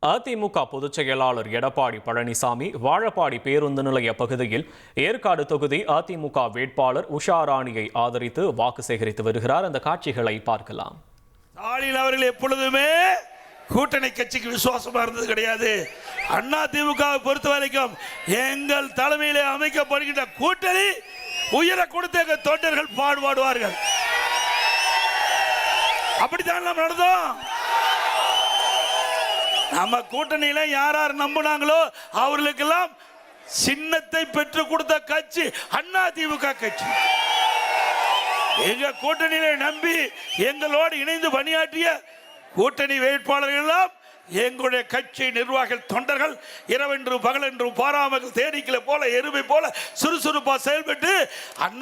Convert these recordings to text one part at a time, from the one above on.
அதிமுக பொதுச் செயலாளர் எடப்பாடி பழனிசாமி வாழப்பாடி பேருந்து நிலைய பகுதியில் ஏற்காடு தொகுதி அதிமுக வேட்பாளர் உஷாராணியை ஆதரித்து வாக்கு சேகரித்து வருகிறார். அந்த காட்சிகளை பார்க்கலாம். ஸ்டாலின் அவர்கள் எப்பொழுதுமே கூட்டணி கட்சிக்கு விசுவாசமா இருந்தது கிடையாது. அதிமுகவை பொறுத்த வரைக்கும் எங்கள் தலைமையிலே அமைக்கப்படுகின்ற கூட்டணி உயர கொடுத்த எங்கள் தொண்டர்கள் பாடுவார்கள். அப்படித்தான் நாம் நடந்தோம். நம்ம கூட்டணியில யார் யார் நம்பினாங்களோ அவர்களுக்கெல்லாம் சின்னத்தை பெற்றுக் கொடுத்த கட்சி அதிமுக கட்சி. எங்க கூட்டணியில நம்பி எங்களோடு இணைந்து பணியாற்றிய கூட்டணி வேட்பாளர்கள் எல்லாம் எங்களுடைய கட்சி நிர்வாகிகள் தொண்டர்கள் இரவென்று பகலென்று பாராமல் தேனீக்களை போல எருமை போல சுறுசுறுப்பா செயல்பட்டு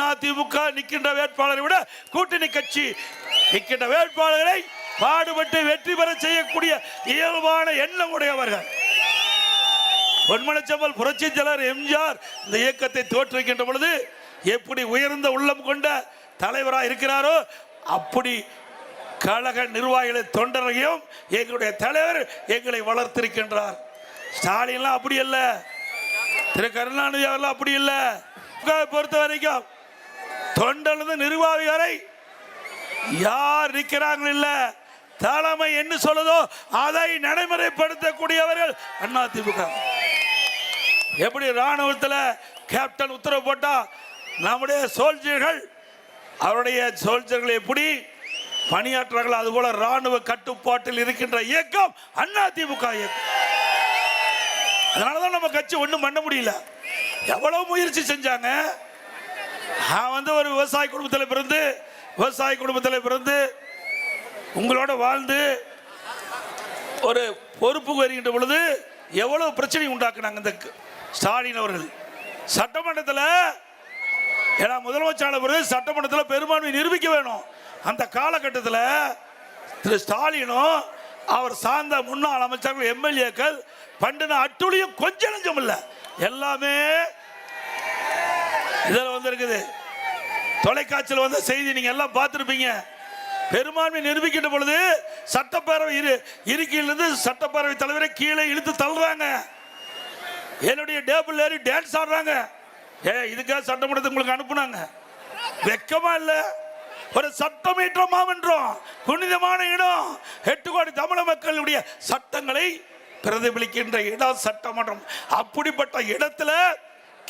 அதிமுக நிற்கின்ற வேட்பாளரை விட கூட்டணி கட்சி நிற்கின்ற வேட்பாளர்களை பாடுபட்டு வெற்றி பெற செய்யக்கூடிய இயல்பான எண்ணம் உடையவர்கள். பொன்மனச்செம்மல் புரட்சி தலைவர் எம்ஜிஆர் இந்த இயக்கத்தை தோற்றுவிக்கின்ற பொழுது எப்படி உயர்ந்த உள்ளம் கொண்ட தலைவராக இருக்கிறாரோ அப்படி கழக நிர்வாகிகளை தொண்டரையும் எங்களுடைய தலைவர் எங்களை வளர்த்திருக்கின்றார். ஸ்டாலின்லாம் அப்படி அல்ல, திரு கருணாநிதி அவர்கள் அப்படி இல்ல. பொறுத்த வரைக்கும் தொண்டர்ந்து நிர்வாகி வரை யார் நிற்கிறாங்க இல்ல, தலைமை என்ன சொல்லுதோ அதை நடைமுறைப்படுத்தக்கூடியவர்கள் அதிமுக. எப்படி ராணுவத்தில் கேப்டன் உத்தரவு போட்டா நம்முடைய சோல்ஜர்கள் அவருடைய சோல்ஜர்கள் எப்படி பணியாற்றார்கள், அதுபோல ராணுவ கட்டுப்பாட்டில் இருக்கின்ற இயக்கம் அதிமுக இயக்கம். அதனாலதான் நம்ம கட்சி ஒன்றும் பண்ண முடியல. எவ்வளவு முயற்சி செஞ்சாங்க. நான் ஒரு விவசாய குடும்பத்தில் பிறந்து உங்களோட வாழ்ந்து ஒரு பொறுப்புக்கு வருகின்ற பொழுது எவ்வளவு பிரச்சனை உண்டாக்குனாங்க இந்த ஸ்டாலின் அவர்கள். சட்டமன்றத்தில் ஏன்னா முதலமைச்சர் சட்டமன்றத்தில் பெரும்பான்மை நிரூபிக்க வேணும். அந்த காலகட்டத்தில் திரு ஸ்டாலினும் அவர் சார்ந்த முன்னாள் அமைச்சர்கள் எம்எல்ஏக்கள் பண்டின அட்டுழியும் கொஞ்சம் நஞ்சம் இல்லை, எல்லாமே இதில் வந்திருக்குது. தொலைக்காட்சியில் வந்த செய்தி நீங்க எல்லாம் பார்த்திருப்பீங்க. பெரும்பான்மை நிரூபிக்கின்ற பொழுது சட்டப்பேரவை இருக்கையிலிருந்து சட்டப்பேரவை தலைவரை கீழே இழுத்து தள்ளுறாங்க. என்னுடைய டேபிள் ஏறி டான்ஸ் ஆடுறாங்க. இதுக்காக சட்டமன்றத்துக்கு உங்களுக்கு அனுப்புனாங்க. வெக்கமா இல்ல? ஒரு சட்டமன்ற மாமன்றம், புனிதமான இடம், 8 கோடி தமிழக மக்களுடைய சட்டங்களை பிரதிபலிக்கின்ற இடம் சட்டமன்றம். அப்படிப்பட்ட இடத்துல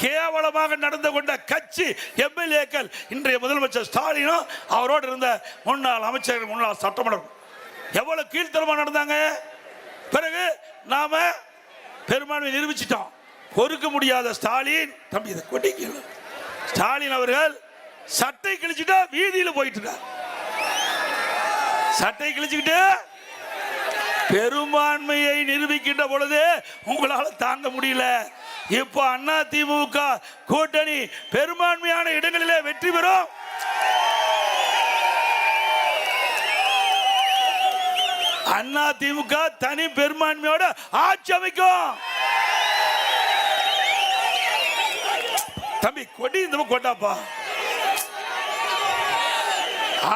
கேவலமாக நடந்து கொண்ட கட்சி எம்எல்ஏக்கள் இன்றைய முதலமைச்சர் ஸ்டாலினும் அவரோடு இருந்த முன்னாள் அமைச்சர்கள் முன்னாள் சட்டமன்றம் எவ்வளவு கீழ்த்தரமாக நடந்தாங்க. பிறகு நாம பெரும்பான்மை நிரூபிச்சிட்டோம். பொறுக்க முடியாத ஸ்டாலின் தம்பி ஸ்டாலின் அவர்கள் சட்டை கிழிச்சுட்டு வீதியில் போயிட்டு இருக்கார். சட்டை கிழிச்சுக்கிட்டு பெரும்பான்மையை நிரூபிக்கின்ற பொழுது உங்களால் தாங்க முடியல. இப்போ அதிமுக கூட்டணி பெரும்பான்மையான இடங்களிலே வெற்றி பெறும். அதிமுக தனி பெரும்பான்மையோட ஆட்சி அமைக்கும். தம்பி கொடி இந்த கொண்டாப்பா.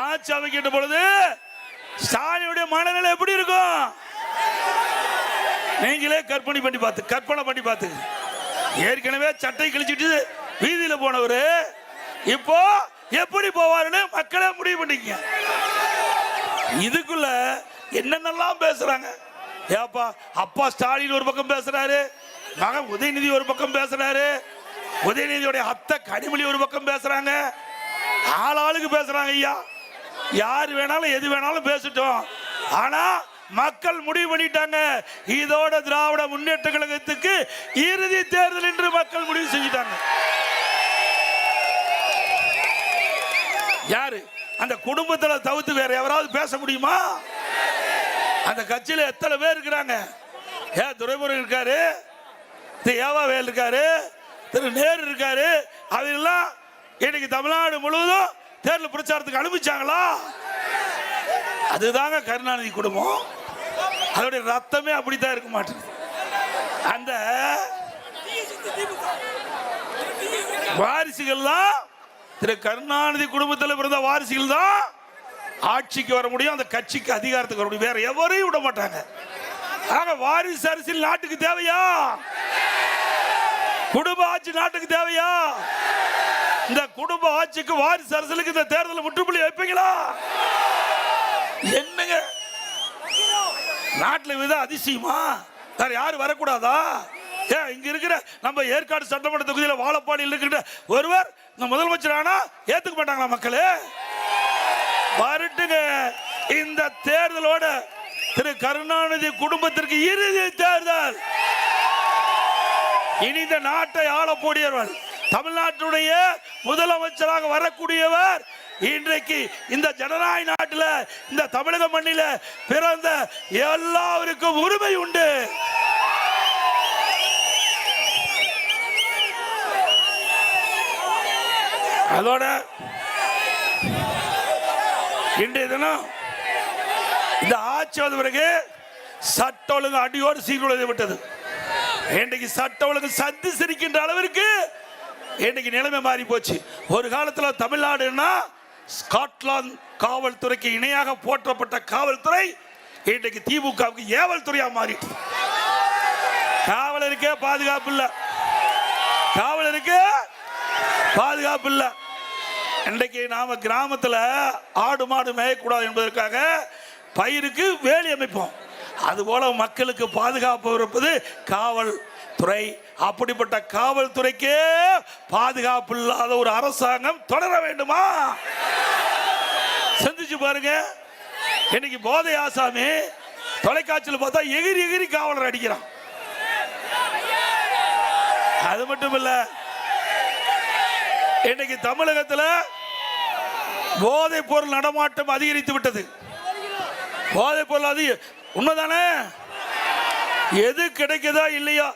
ஆட்சி அமைக்கின்ற பொழுது ஸ்டாலினுடைய மனநிலை எப்படி இருக்கும் நீங்களே கற்பனை பண்ணி பார்த்து. ஏற்கனவே சட்டை கிழிச்சிட்டு வீதியில் போனவர் இப்போ எப்படி போவாருன்னு மக்களே முடிவு பண்ணிக்க. இதுக்குள்ள என்னென்னலாம் பேசுறாங்க. ஏப்பா அப்பா ஸ்டாலின் ஒரு பக்கம் பேசுறாரு, மகன் உதயநிதி ஒரு பக்கம் பேசுறாரு, உதயநிதியோட அத்தை கனிமொழி ஒரு பக்கம் பேசுறாங்க, ஆளாளுக்கு பேசுறாங்க. ஐயா யார் வேணாலும் எது வேணாலும் பேசிட்டோம். ஆனா மக்கள் முடிவு பண்ணிட்டாங்க. இதோட திராவிட முன்னேற்ற கழகத்துக்கு இறுதி தேர்தல் என்று மக்கள் முடிவு செஞ்சிட்டாங்க. யாரு அந்த குடும்பத்தில் தவிர்த்து வேற எவராவது பேச முடியுமா? அந்த கட்சியில் எத்தனை பேர் இருக்கிறாங்க? துரைமுருகன் இருக்காரு, திரு ஏவாவேல் இருக்காரு, திரு நேரு இருக்காரு. அதெல்லாம் இன்னைக்கு தமிழ்நாடு முழுவதும் தேர்தல் பிரச்சாரத்துக்கு அனுப்பிச்சாங்களா? அதுதாங்க கருணாநிதி குடும்பம். அதோடைய ரத்தமே அப்படித்தான் இருக்க மாட்டேங்குது. அந்த வாரிசுகள் தான் திரு கருணாநிதி குடும்பத்தில் பிறந்த வாரிசுகள் தான் ஆட்சிக்கு வர முடியும், அந்த கட்சிக்கு அதிகாரத்துக்கு வர முடியும். வேற எவரையும் விட மாட்டாங்க. ஆக வாரிசு அரசியல் நாட்டுக்கு தேவையா? குடும்ப ஆட்சி நாட்டுக்கு தேவையா? இந்த குடும்ப ஆட்சிக்கு வாரிசு அரசியலுக்கு இந்த தேர்தல் முற்றுப்புள்ளி வைப்பீங்களா? என்னங்க நாட்டில் வித அதிசயமா? வேற யாரும் வரக்கூடாதா? ஏன் இங்க இருக்கிற நம்ம ஏற்காடு சட்டமன்ற தொகுதியில் வாழப்பாடியில் இருக்கின்ற ஒருவர் இந்த முதலமைச்சர் ஆனா ஏத்துக்க மாட்டாங்களா மக்களே? வரட்டுங்க. இந்த தேர்தலோட திரு கருணாநிதி குடும்பத்திற்கு இறுதி தேர்தல். இனி இந்த நாட்டை ஆளக்கூடியவர், தமிழ்நாட்டுடைய முதலமைச்சராக வரக்கூடியவர் இன்றைக்கு இந்த ஜனநாயக நாட்டில், இந்த தமிழக மண்ணில் பிறந்த எல்லாருக்கும் உரிமை உண்டு. அதோட இன்றைய தினம் இந்த ஆட்சி வந்த பிறகு சட்ட ஒழுங்கு அடியோடு சீர்குலைந்து விட்டது. இன்றைக்கு சட்ட ஒழுங்கு சந்தி சிரிக்கின்ற அளவிற்கு இன்னைக்கு நிலைமை மாறி போச்சு. ஒரு காலத்தில் தமிழ்நாடுன்னா ஸ்காட்லாந்து காவல்துறைக்கு இணையாக போற்றப்பட்ட காவல்துறை இன்றைக்கு திமுகவுக்கு ஏவல் துறையா மாறிட்டு. காவலருக்கே பாதுகாப்பு இல்ல, காவலருக்கு பாதுகாப்பு இல்ல. இன்றைக்கு நாம கிராமத்தில் ஆடு மாடு மேயக்கூடாது என்பதற்காக பயிருக்கு வேலி அமைப்போம். அதுபோல மக்களுக்கு பாதுகாப்பு இருப்பது காவல்துறை. அப்படிப்பட்ட காவல்துறைக்கே பாதுகாப்பு இல்லாத ஒரு அரசாங்கம் தொடர வேண்டுமா? சிந்திச்சு பாருங்க. இன்னைக்கு போதை ஆசாமி தொலைக்காட்சியில் பார்த்தா எகிரி எகிரி காவலர் அடிக்கிறான். அது மட்டும் இல்ல, இன்னைக்கு தமிழகத்தில் போதை பொருள் நடமாட்டம் அதிகரித்து விட்டது. போதை பொருள் அதிகம் உண்மைதானே? எது கிடைக்குதா இல்லையா,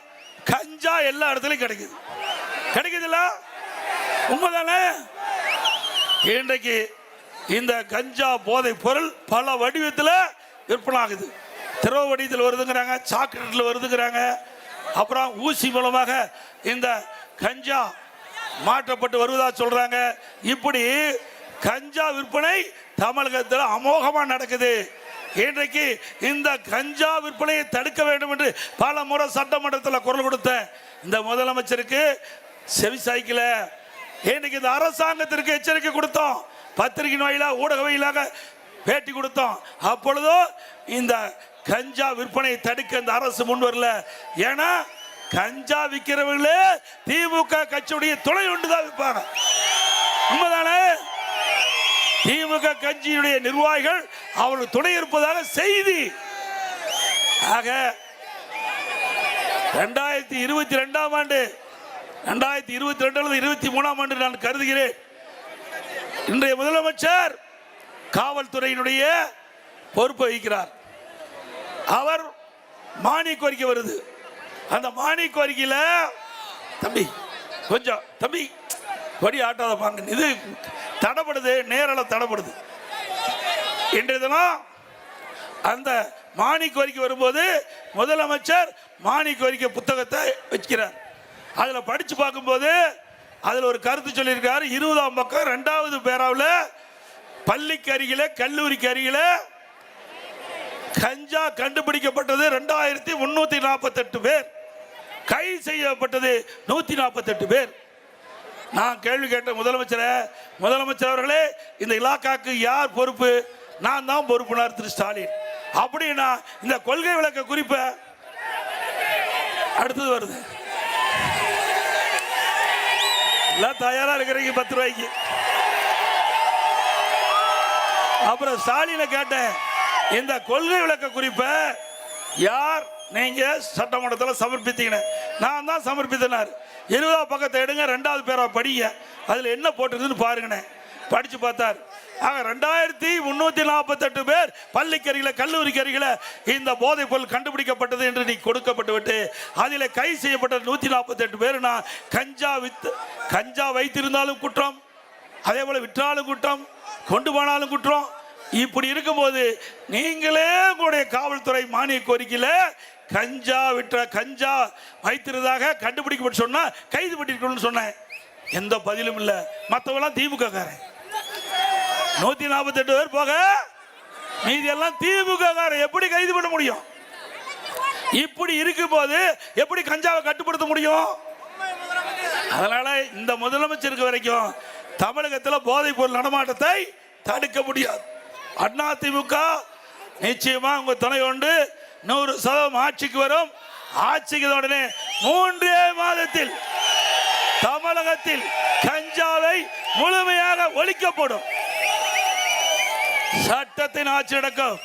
கஞ்சா எல்லா இடத்துலையும் கிடைக்குது. கிடைக்குதுல்ல? உண்மைதானே? இன்றைக்கு இந்த கஞ்சா போதை பொருள் பல வடிவத்தில் விற்பனை ஆகுது. திரவ வடிவத்தில் வருதுங்கிறாங்க, சாக்லேட்டில் வருதுங்கிறாங்க, அப்புறம் ஊசி மூலமாக இந்த கஞ்சா மாற்றப்பட்டு வருவதா சொல்றாங்க. இப்படி கஞ்சா விற்பனை தமிழகத்தில் அமோகமா நடக்குது. இன்றைக்கு இந்த கஞ்சா விற்பனையை தடுக்க வேண்டும் என்று பல முறை சட்டமன்றத்தில் குரல் கொடுத்த இந்த முதலமைச்சருக்கு செவி சாய்க்கல. இன்னைக்கு இந்த அரசாங்கத்திற்கு எச்சரிக்கை கொடுத்தோம், பத்திரிகை வாயிலாக ஊடக வாயிலாக பேட்டி கொடுத்தோம். அப்பொழுதும் இந்த கஞ்சா விற்பனையை தடுக்க இந்த அரசு முன் வரல. ஏன்னா கஞ்சா விற்கிறவர்களே திமுக கட்சியுடைய துணை ஒன்றுதான் விற்பாங்க. உண்மைதானே? திமுக கட்சியுடைய நிர்வாகிகள் அவர்கள் துணை இருப்பதாக செய்தி. ஆக 2022ஆம் ஆண்டு 2022 அல்லது 23ஆம் ஆண்டு நான் கருதுகிறேன், இன்றைய முதலமைச்சர் காவல்துறையினுடைய பொறுப்பு வகிக்கிறார். அவர் மானிய கோரிக்கை வருது. அந்த மானிய கோரிக்கையில தம்பி கொஞ்சம் தம்பி கொடி ஆட்டாத பாங்க, இது தடப்படுது, நேரல தடப்படுது. இன்றைய தினம் அந்த மானிய கோரிக்கை வரும்போது முதலமைச்சர் மானிய கோரிக்கை புத்தகத்தை வச்சுக்கிறார். அதில் படித்து பார்க்கும்போது அதில் ஒரு கருத்து சொல்லியிருக்காரு. 20ஆம் பக்கம் 2வது பேராவில் பள்ளிக்கு அருகில கல்லூரிக்கு அருகில கஞ்சா கண்டுபிடிக்கப்பட்டது 2348 பேர், கைது செய்யப்பட்டது 148 பேர். நான் கேள்வி கேட்ட முதலமைச்சர் அவர்களே, இந்த இலாக்காக்கு யார் பொறுப்பு? நான் தான் பொறுப்புனார் திரு ஸ்டாலின். அப்படின்னா இந்த கொள்கை விளக்க குறிப்பை அடுத்தது வருது. எல்லாம் தயாரா இருக்கிறீங்க 10 ரூபாய்க்கு. அப்புறம் ஸ்டாலினை கேட்டேன், இந்த கொள்கை விளக்க குறிப்பை யார் நீங்க சட்டமன்றத்தில் சமர்ப்பித்தீங்க? நான் தான் சமர்ப்பித்தனார். 20ஆம் பக்கத்தை எடுங்க, 2வது பேரா படிங்க, அதுல என்ன போட்டிருக்குன்னு பாருங்கண்ணே. படிச்சு பார்த்தார். ஆக 2348 பேர் பள்ளிக்கு அருகில கல்லூரிக்கு அருகில இந்த போதைப் பொருள் கண்டுபிடிக்கப்பட்டது என்று நீ கொடுக்கப்பட்டு விட்டு அதில் கைது செய்யப்பட்ட 148 பேர் கஞ்சா வைத்திருந்தாலும் குற்றம், அதே போல விற்றாலும் குற்றம், கொண்டு போனாலும் குற்றம். இப்படி இருக்கும்போது நீங்களே உங்களுடைய காவல்துறை மானிய கோரிக்கையில கஞ்சா வைத்திருந்ததாக கண்டுபிடிக்கப்பட்டு சொன்னா கைது பண்ணிருக்கணும்னு சொன்னேன். எந்த பதிலும் இல்லை. மற்றவெல்லாம் திமுக காரன். 148 பேர் போக மீதி எல்லாம் திமுக காரன். எப்படி கைது பண்ண முடியும்? இப்படி இருக்கும்போது எப்படி கஞ்சாவை கட்டுப்படுத்த முடியும்? அதனால இந்த முதலமைச்சருக்கு வரைக்கும் தமிழகத்தில் போதைப் பொருள் நடமாட்டத்தை தடுக்க முடியாது. அதிமுக நிச்சயமா உங்க துணை கொண்டு 100% ஆட்சிக்கு வரும். ஆட்சிக்கு உடனே 3 மாதத்தில் தமிழகத்தில் கஞ்சாவை முழுமையாக ஒழிக்கப்படும். சட்டத்தின் ஆட்சி நடக்கும்.